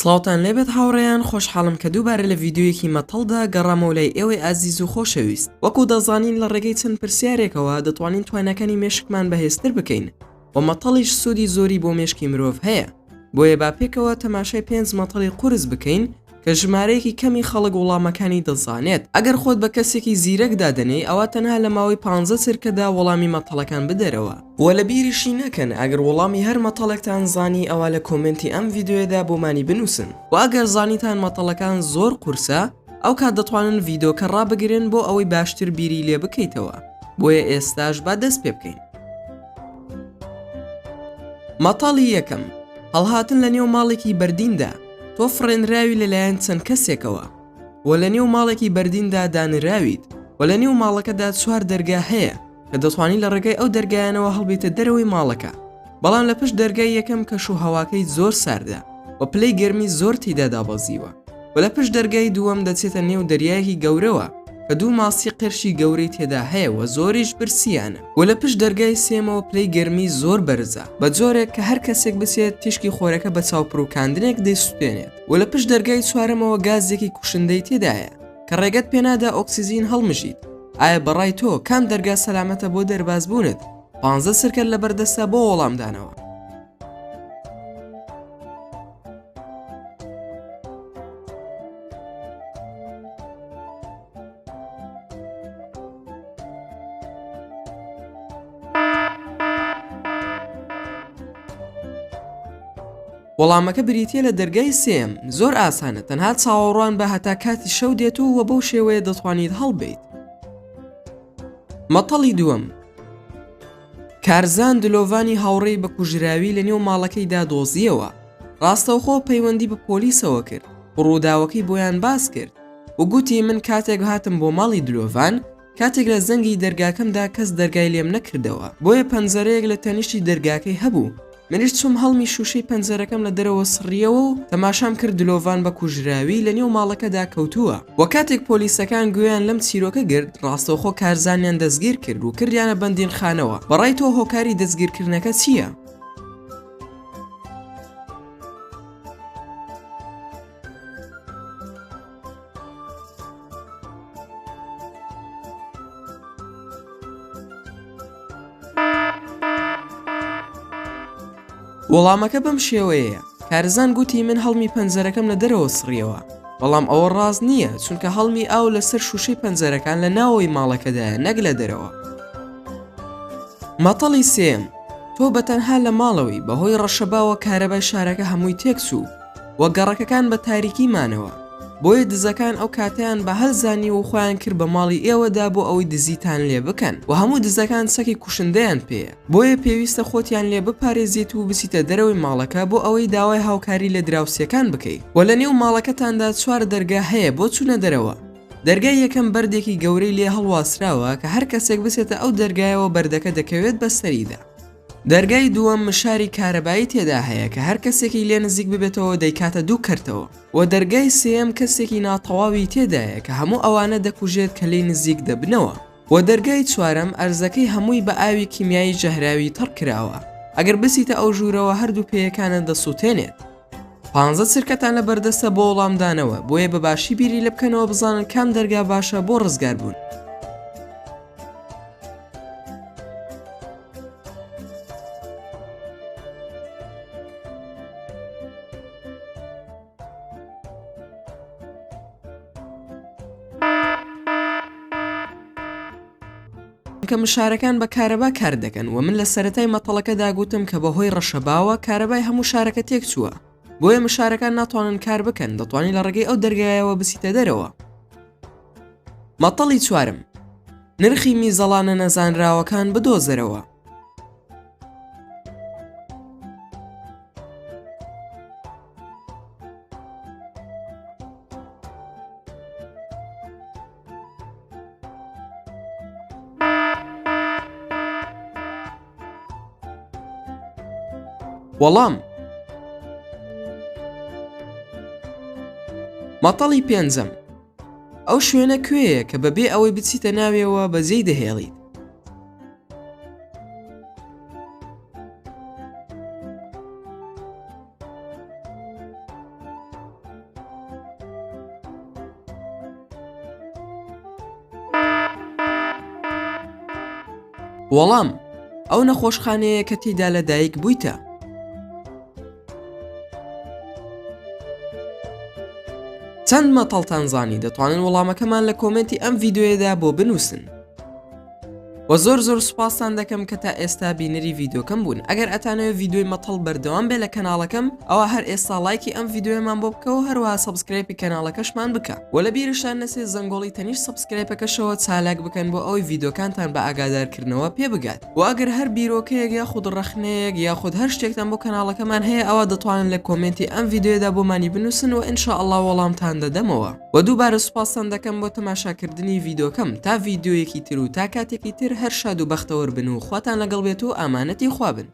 سڵاوتان لێبێت هاوڕێیان خۆشحاڵم کە دووبارە لە ڤیدیۆیەکی مەتەڵدا گەڕامەوە لای ئێوەی ئازیز و خۆشەویست. وەکو دەزانین لە ڕێگەی چەند پرسیارێکەوە دەتوانین توانەکانی مێشکمان بەهێزتر بکەین و مەتەڵیش سوودی زۆری بۆ مێشکی مرۆڤ هەیە. بۆیە با پێکەوە تەماشای 5 مەتەڵی قورس بکەین کە ژمارەیەکی کەمی خەڵک وەڵامەکانی دەزانێت. ئەگەر خۆت بە کەسێکی زیرەک دادەنەی ئەوە تەنها لە ماوەی 15 سرکەدا وەڵامی مەتەڵەکان بدەرەوە. و لە بیریشی نەکەن ئەگەر وەڵامی هەر مەتەڵێکتان زانی ئەوە لە کۆمنتی ئەم ڤیدیۆیەدا بۆمانی بنووسن. و ئەگەر زانیتان مەتەڵەکان زۆر قورسە ئەو کات دەتوانن ڤیدیۆکە ڕابگرن بۆ ئەوەی باشتر بیری لێ بکەیتەوە. بۆیە ئێستاش با دەست پێ بکەین. مەتەڵی یەکەم، هەڵهاتن لە نێو ماڵێکی بەردیندا. تۆ فڕێنراوی لەلایەن چەند کەسێکەوە و لە نێو ماڵێکی بەردیندا دانراویت و لە نێو ماڵەکەدا 4 دەرگا هەیە کە دەتوانین لە ڕێگەی ئەو دەرگایانەوە هەڵبێتە دەرەوەی ماڵەکە. بەڵام لە پشت دەرگای یەکەم کەش و هەواکەی زۆر ساردا و پلەی گەرمی زۆر تێدا دابەزیوە و لە پشت دەرگای دووەم دەچێتە نێو دەریایەکی گەورەوە کە دوو ماسی قرشی گەورەی تێدا هەیە و زۆریش برسیانە و لە پشت دەرگای سێمەوە پلەی گەرمی زۆر بەرزە بە جۆرێک کە هەر کەسێک بچێت تیشکی خۆرەکە بە چاوپڕوکاندنێک دەیسووتێنێت و لە پشت دەرگای چوارەمەوە گازێکی کوشندەی تێدایە کە ڕێگەت پێنادا ئۆکسیزین هەڵمژیت. ئایا بەڕای تۆ کام دەرگا سەلامەتە بۆ دەربازبوونت؟ 15 سرکەت لە بەردەستە بۆ وەڵامدانەوە. وەڵامەکە بریتیە لە دەرگای سێم. زۆر ئاسانە، تەنها چاوەڕوان بە هەتا کاتی شەو دێت و بەو شێوەیە دەتوانیت هەڵبێیت. مەتەڵی دووەم، کارزان دلۆڤانی هاوڕێی بە کوژراوی لە نێو ماڵەکەیدا دۆزیەوە. ڕاستەوخۆ پەیوەندی بە پۆلیسەوە کرد، ڕووداوەکەی بۆیان باس کرد و گوتی من کاتێک هاتم بۆ ماڵی دلۆڤان کاتێک لە زەنگی دەرگاکەمدا کەس دەرگای لێم نەکردەوە، بۆیە پەنجەرەیەک لە تەنیشتی دەرگاکەی هەبوو. منیش چوم هەڵمی شوشەی پەنجەرەکەم لە دەرەوە سڕیەوە و تەماشام کرد دلۆڤان بە کوژراوی لە نێو ماڵەکەدا کەوتووە. و کاتێک پۆلیسەکان گویان لەم چیرۆکە گرت، ڕاستەوخۆ کارزانیان دەستگیر کرد و کردیانە بەندین خانەوە. بەڕای تۆ هۆکاری دەستگیرکردنەکە چییە؟ وەڵامەکە بەم شێوەیە. کارزان گوتی من هەڵمی پەنجەرەکەم لە دەرەوە سڕیەوە، بەڵام ئەوە ڕاست نییە چونکە هەڵمی ئاو لەسەر شوشەی پەنجەرەکان لە ناوەوەی ماڵەکەدایە نەک لە دەرەوە. مەتەڵی سێم، تۆ بەتەنها لە ماڵەوەی بەهۆی ڕەشەباوە کارەبای شارەکە هەمووی تێکچوو و گەڕەکەکان بە تاریکی مانەوە، بۆیە دزەکان ئەو کاتیان بە هەڵزانی و خۆیان کرد بە ماڵی ئێوەدا بۆ ئەوەی دزیتان لێ بکەن و هەموو دزەکان سەکی کوشندەیان پێیە، بۆیە پێویستە خۆتیان لێ بپارێزیت و بچیتە دەرەوەی ماڵەکە بۆ ئەوەی داوای هاوکاری لە دراوسەکان بکەیت. و لە نێو ماڵەکەتاندا 4 دەرگا هەیە بۆ چوونە دەرەوە. دەرگای یەکەم بەردێکی گەورەی لێ هەڵواسراوە کە هەر کەسێک بچێتە ئەو دەرگایەوە بەردەکە دەکەوێت بەسەریدا. دەرگای دووەم مشاری کارەبایی تێدا هەیە کە هەر کەسێکی لێ نزیک ببێتەوە دەیکاتە 2 کەرتەوە. و دەرگای سێم کەسێکی ناتەواوی تێدایە کە هەموو ئەوانە دەکوژێت کە لێی نزیک دەبنەوە. و دەرگای چوارەم ئەرزەکەی هەمووی بە ئاوی کیمیایی جەهراوی تەڕ کراوە. ئەگەر بچیتە ئەو ژوورەوە هەردوو پێیەکانە دەسووتێنێت. 15 سرکەتان لە بەردەستە بۆ وەڵامدانەوە، بۆیە بەباشی بیری لێ بکەنەوە بزانن کام دەرگا باشە بۆ ڕزگار بوون. کە مشارەکان بە کارەبا کار دەکەن و من لە سەرەتای مەتەڵەکەدا گوتم کە بەهۆی ڕەشەباوە کارەبای هەموو شارەکە تێک چووە، بۆیە مشارەکان ناتوانن کار بکەن، دەتوانین لە ڕێگەی ئەو دەرگایەوە بچیتە دەرەوە. مەتەڵی چوارم، نرخی میزەڵانە نەزانراوەکان بدۆزەرەوە. وەڵام مەتەڵی پێنجەم، ئەو شوێنە کوێیە کە بەبێ ئەوەی بچیتە ناوێەوە بەجێی دەهێڵیت. وەڵام ئەو نەخۆشخانەیە کە تێیدا لەدایک بوویتە. چەند مەتەڵتان زانی دەتوانن وەڵامەکەمان لە کۆمنتی ئەم ڤیدیۆیەدا بۆ بنووسن. و زۆر سوپاسان دەکەم کە تا ئێستا بینەری ڤیدیۆکەم بوون. ئەگەر ئەتانەوێت ڤیدیۆی مەتەڵ بەردەوام بێ لە کەناڵەکەم ئەوە هەر ئێستا لایکی ئەم ڤیدیۆمان بۆ بکە و هەروەها سەبسکرایبی کەناڵەکەشمان بکە و لە بیرشان نەسێ زەنگۆڵی تەنیش سەبسکرایبەکەشەوە چالاک بکەن بۆ ئەوەی ڤیدیۆکانتان بە ئاگادارکردنەوە پێ بگات. و ئەگەر هەر بیرۆکەیەک یاخود ڕەخنەیەک یاخود هەر شتێکتان بۆ کەناڵەکەمان هەیە ئەوە دەتوانن لە کۆمنتی ئەم ڤیدیۆدا بۆمانی بنووسن و ئینشاءالله وەڵامتان دەدەمەوە. و دووبارە سوپاسان دەکەم بۆ تەماشاکردنی ڤیدیۆکەم تا ڤیدیۆیەکی تر و تا کاتێکی تر هەر شاد و بەختەوەر بن و خواتان لەگەڵ بێت و ئامانەتی خوا بن.